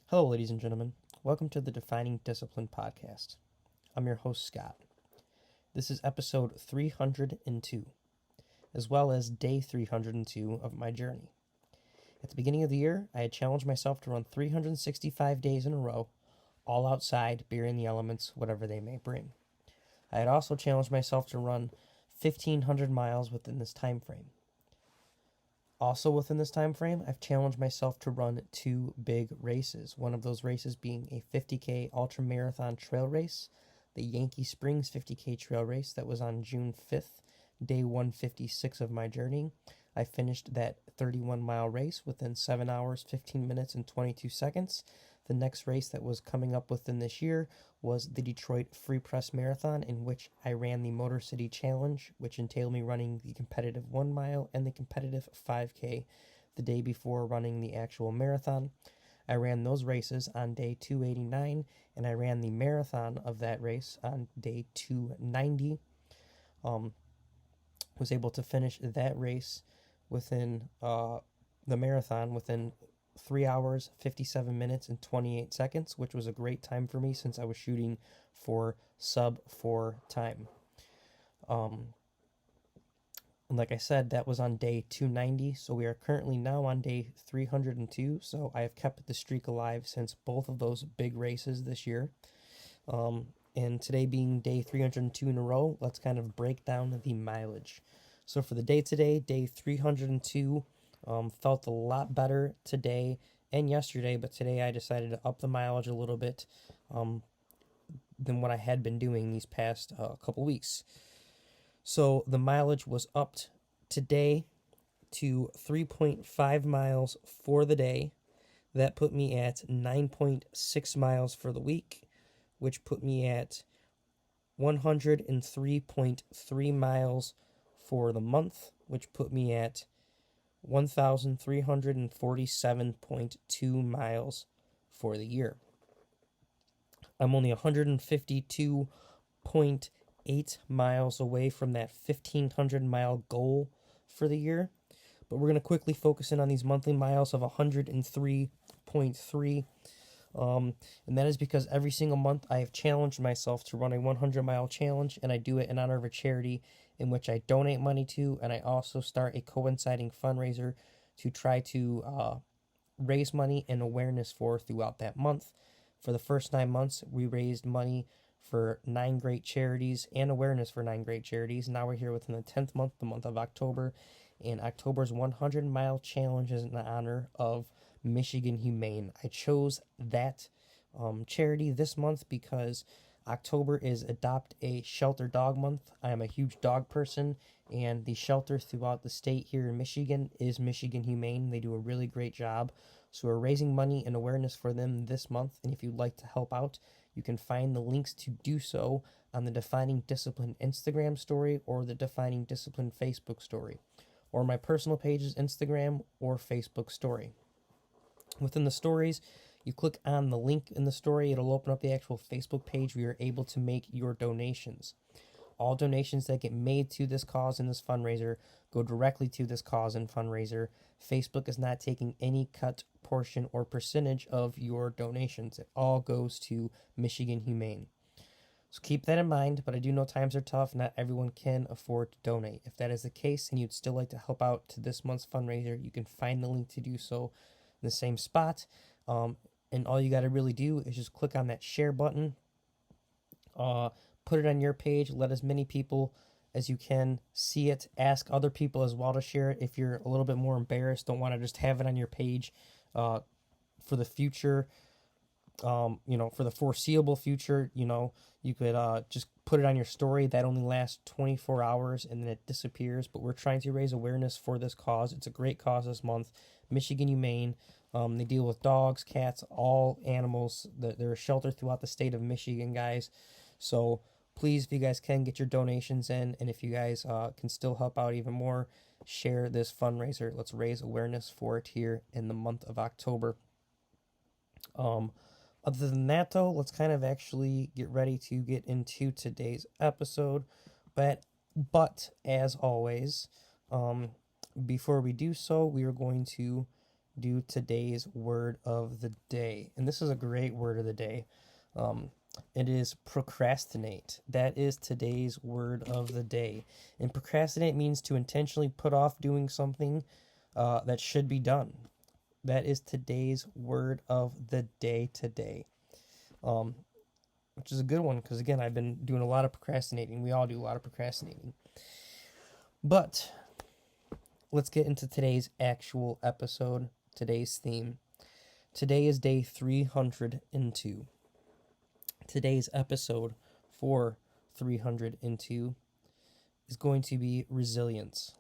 Hello, ladies and gentlemen. Welcome to the Defining Discipline podcast. I'm your host, Scott. This is episode 302, as well as day 302 of my journey. At the beginning of the year, I had challenged myself to run 365 days in a row, all outside, beer in the elements, whatever they may bring. I had also challenged myself to run 1,500 miles within this time frame. Also within this time frame, I've challenged myself to run two big races. One of those races being a 50K ultra marathon trail race, the Yankee Springs 50K trail race that was on June 5th, day 156 of my journey. I finished that 31-mile race within 7 hours, 15 minutes, and 22 seconds. The next race that was coming up within this year was the Detroit Free Press Marathon, in which I ran the Motor City Challenge, which entailed me running the competitive 1 mile and the competitive 5K the day before running the actual marathon. I ran those races on day 289, and I ran the marathon of that race on day 290. Was able to finish that race within the marathon within 3 hours, 57 minutes, and 28 seconds, which was a great time for me since I was shooting for sub 4 time. And like I said, that was on day 290, so we are currently now on day 302, so I have kept the streak alive since both of those big races this year. And today being day 302 in a row, let's kind of break down the mileage. So for the day today, day 302, felt a lot better today and yesterday, but today I decided to up the mileage a little bit than what I had been doing these past couple weeks. So the mileage was upped today to 3.5 miles for the day. That put me at 9.6 miles for the week, which put me at 103.3 miles for the month, which put me at 1,347.2 miles for the year. I'm only 152.8 miles away from that 1,500 mile goal for the year, but we're going to quickly focus in on these monthly miles of 103.3. And that is because every single month I have challenged myself to run a 100-mile challenge, and I do it in honor of a charity in which I donate money to, and I also start a coinciding fundraiser to try to raise money and awareness for throughout that month. For the first 9 months, we raised money for 9 great charities and awareness for 9 great charities. Now we're here within the 10th month, the month of October, and October's 100-mile challenge is in honor of Michigan Humane. I chose that charity this month because October is Adopt a Shelter Dog Month. I am a huge dog person, and the shelter throughout the state here in Michigan is Michigan Humane. They do a really great job. So we're raising money and awareness for them this month, and if you'd like to help out, you can find the links to do so on the Defining Discipline Instagram story or the Defining Discipline Facebook story, or my personal page's Instagram or Facebook story. Within the stories, you click on the link in the story, it'll open up the actual Facebook page where you're able to make your donations. All donations that get made to this cause and this fundraiser go directly to this cause and fundraiser. Facebook is not taking any cut, portion, or percentage of your donations. It all goes to Michigan Humane. So keep that in mind, but I do know times are tough. Not everyone can afford to donate. If that is the case and you'd still like to help out to this month's fundraiser, you can find the link to do so in the same spot. And all you got to really do is just click on that share button, put it on your page, let as many people as you can see it, ask other people as well to share it if you're a little bit more embarrassed, don't want to just have it on your page for the future, for the foreseeable future. You could just put it on your story. That only lasts 24 hours and then it disappears, but we're trying to raise awareness for this cause. It's a great cause this month. Michigan Humane. They deal with dogs, cats, all animals. They're a shelter throughout the state of Michigan, guys. So please, if you guys can, get your donations in. And if you guys can still help out even more, share this fundraiser. Let's raise awareness for it here in the month of October. Other than that, though, let's kind of actually get ready to get into today's episode. But as always, before we do so, we are going to do today's word of the day. And this is a great word of the day. It is procrastinate. That is today's word of the day. And procrastinate means to intentionally put off doing something that should be done. That is today's word of the day today. Which is a good one because, again, I've been doing a lot of procrastinating. We all do a lot of procrastinating. But let's get into today's actual episode, today's theme. Today is day 302. Today's episode for 302 is going to be resilience.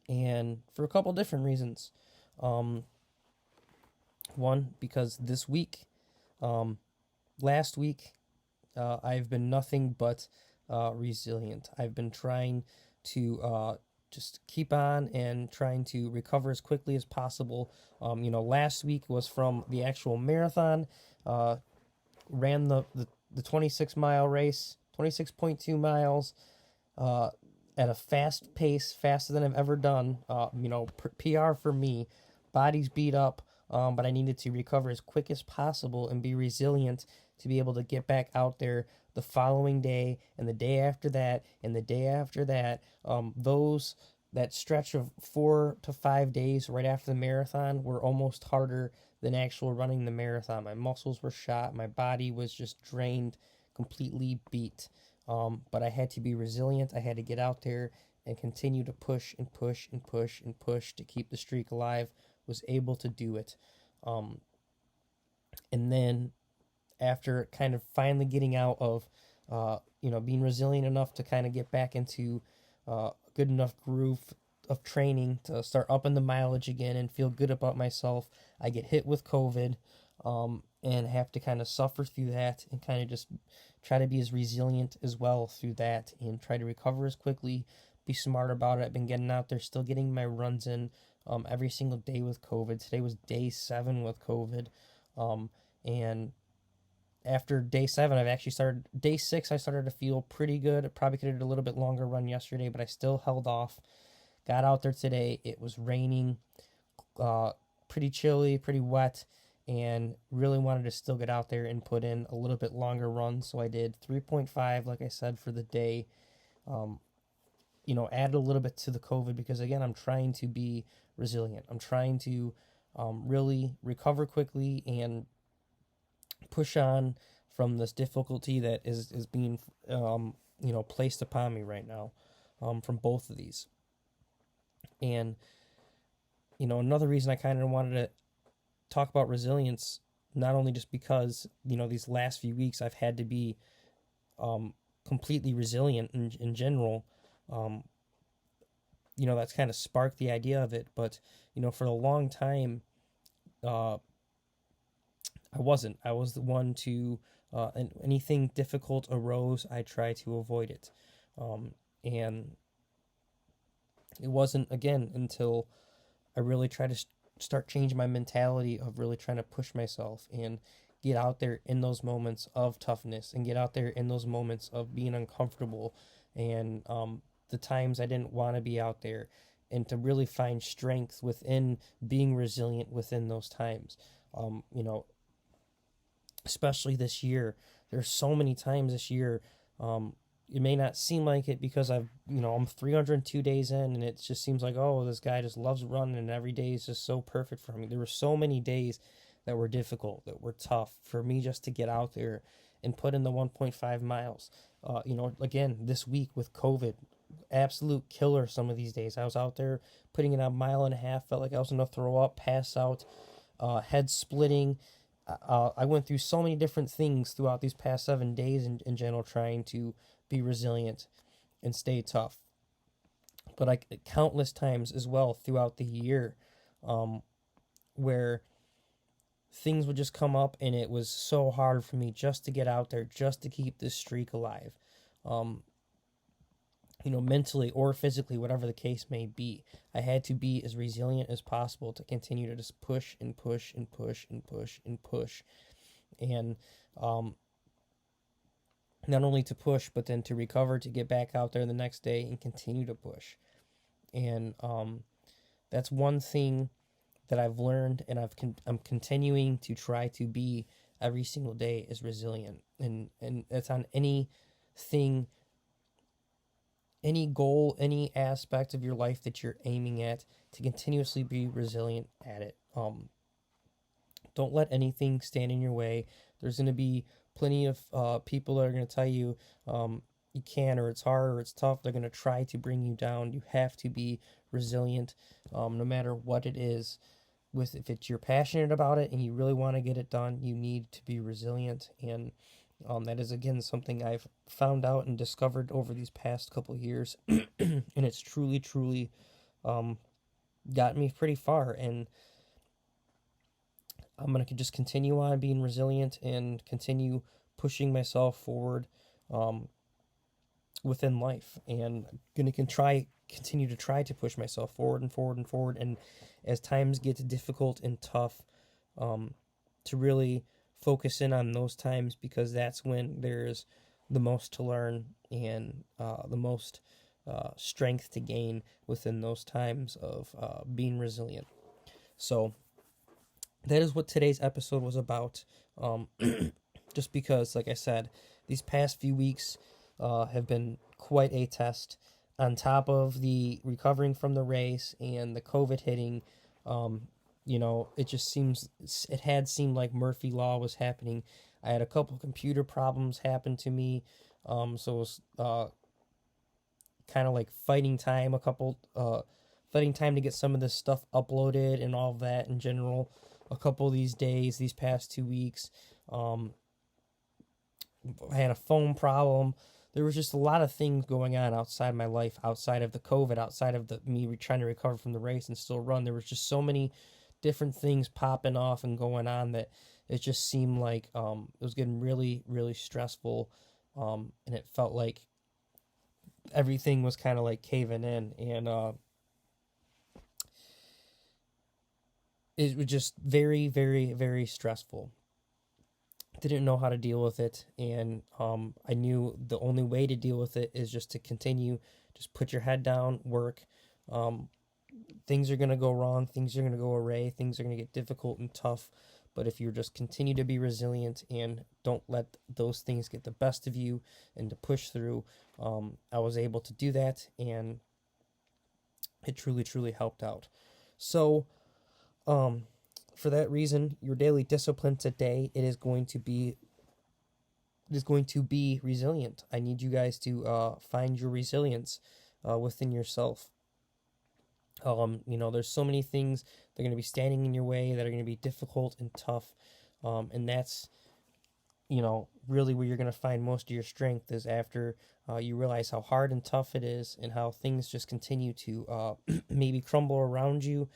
And for a couple different reasons. One, because this week, last week, I've been nothing but resilient. I've been trying to just keep on and trying to recover as quickly as possible. Last week was from the actual marathon. Ran the 26-mile race, 26.2 miles, at a fast pace, faster than I've ever done. PR for me. Body's beat up, but I needed to recover as quick as possible and be resilient to be able to get back out there the following day and the day after that and the day after that. That stretch of 4 to 5 days right after the marathon were almost harder than actual running the marathon. My muscles were shot. My body was just drained, completely beat. But I had to be resilient. I had to get out there and continue to push and push and push and push to keep the streak alive. Was able to do it. And then after kind of finally getting out of, being resilient enough to kind of get back into a good enough groove of training to start upping the mileage again and feel good about myself, I get hit with COVID, and have to kind of suffer through that and kind of just try to be as resilient as well through that and try to recover as quickly, be smart about it. I've been getting out there, still getting my runs in every single day with COVID. Today was day 7 with COVID. And after day 7, day 6, I started to feel pretty good. I probably could have did a little bit longer run yesterday, but I still held off. Got out there today. It was raining, pretty chilly, pretty wet, and really wanted to still get out there and put in a little bit longer run. So I did 3.5, like I said, for the day. Added a little bit to the COVID because, again, I'm trying to be resilient. I'm trying to really recover quickly and push on from this difficulty that is being, placed upon me right now from both of these. And, another reason I kind of wanted to talk about resilience, not only just because, these last few weeks I've had to be completely resilient in general, that's kind of sparked the idea of it. But, for a long time, I wasn't. I was the one to, anything difficult arose, I try to avoid it. And it wasn't, again, until I really tried to start changing my mentality of really trying to push myself and get out there in those moments of toughness and get out there in those moments of being uncomfortable and the times I didn't want to be out there, and to really find strength within being resilient within those times. Especially this year, there's so many times this year, it may not seem like it because I'm 302 days in and it just seems like, oh, this guy just loves running and every day is just so perfect for me. There were so many days that were difficult, that were tough for me just to get out there and put in the 1.5 miles. Again, this week with COVID, absolute killer some of these days. I was out there putting in a mile and a half, felt like I was going to throw up, pass out, head splitting. I went through so many different things throughout these past 7 days in general, trying to be resilient and stay tough. But countless times as well throughout the year, where things would just come up and it was so hard for me just to get out there, just to keep this streak alive. Mentally or physically, whatever the case may be, I had to be as resilient as possible to continue to just push and push and push and push and push. And not only to push, but then to recover, to get back out there the next day and continue to push. And that's one thing that I've learned and I'm continuing to try to be every single day is resilient. And it's on anything, any goal, any aspect of your life that you're aiming at, to continuously be resilient at it. Don't let anything stand in your way. There's going to be plenty of people that are going to tell you you can't, or it's hard, or it's tough. They're going to try to bring you down. You have to be resilient, no matter what it is. If it's you're passionate about it and you really want to get it done, you need to be resilient. And that is, again, something I've found out and discovered over these past couple years, and it's truly got me pretty far. And I'm going to just continue on being resilient and continue pushing myself forward within life. And I'm going to continue to try to push myself forward and forward and forward. And as times get difficult and tough, to really focus in on those times, because that's when there's the most to learn and the most strength to gain within those times of being resilient. So that is what today's episode was about. Just because, like I said, these past few weeks have been quite a test. On top of the recovering from the race and the COVID hitting, it had seemed like Murphy Law was happening. I had a couple computer problems happen to me, so it was kind of like fighting time to get some of this stuff uploaded and all of that in general. A couple of these past 2 weeks, I had a phone problem. There was just a lot of things going on outside my life, outside of the COVID, outside of me trying to recover from the race and still run. There was just so many different things popping off and going on that it just seemed like it was getting really, really stressful, and it felt like everything was kind of like caving in, and it was just very, very, very stressful. Didn't know how to deal with it, and I knew the only way to deal with it is just to continue, just put your head down, work. Things are going to go wrong, things are going to go awry, things are going to get difficult and tough, but if you just continue to be resilient and don't let those things get the best of you and to push through, I was able to do that, and it truly helped out. So for that reason, your daily discipline today, it is going to be resilient. I need you guys to find your resilience within yourself. There's so many things that are going to be standing in your way that are going to be difficult and tough, and that's really where you're going to find most of your strength, is after you realize how hard and tough it is, and how things just continue to maybe crumble around you.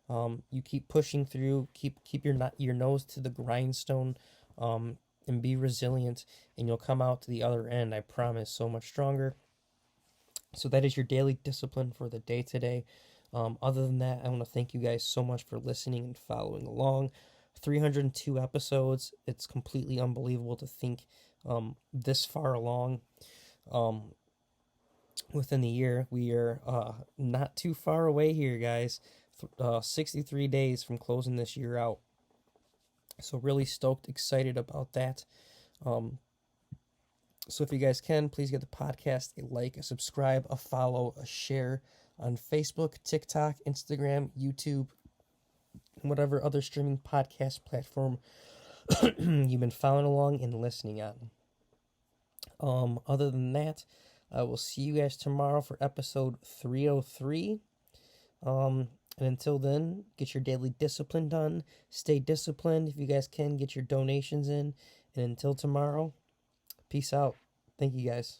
You keep pushing through, keep your nose to the grindstone, and be resilient, and you'll come out to the other end, I promise, so much stronger. So that is your daily discipline for the day today. Other than that, I want to thank you guys so much for listening and following along. 302 episodes. It's completely unbelievable to think this far along within the year. We are not too far away here, guys. 63 days from closing this year out. So really stoked, excited about that. So if you guys can, please give the podcast a like, a subscribe, a follow, a share on Facebook, TikTok, Instagram, YouTube, and whatever other streaming podcast platform you've been following along and listening on. Other than that, I will see you guys tomorrow for episode 303. And until then, get your daily discipline done. Stay disciplined. If you guys can, get your donations in. And until tomorrow, peace out. Thank you guys.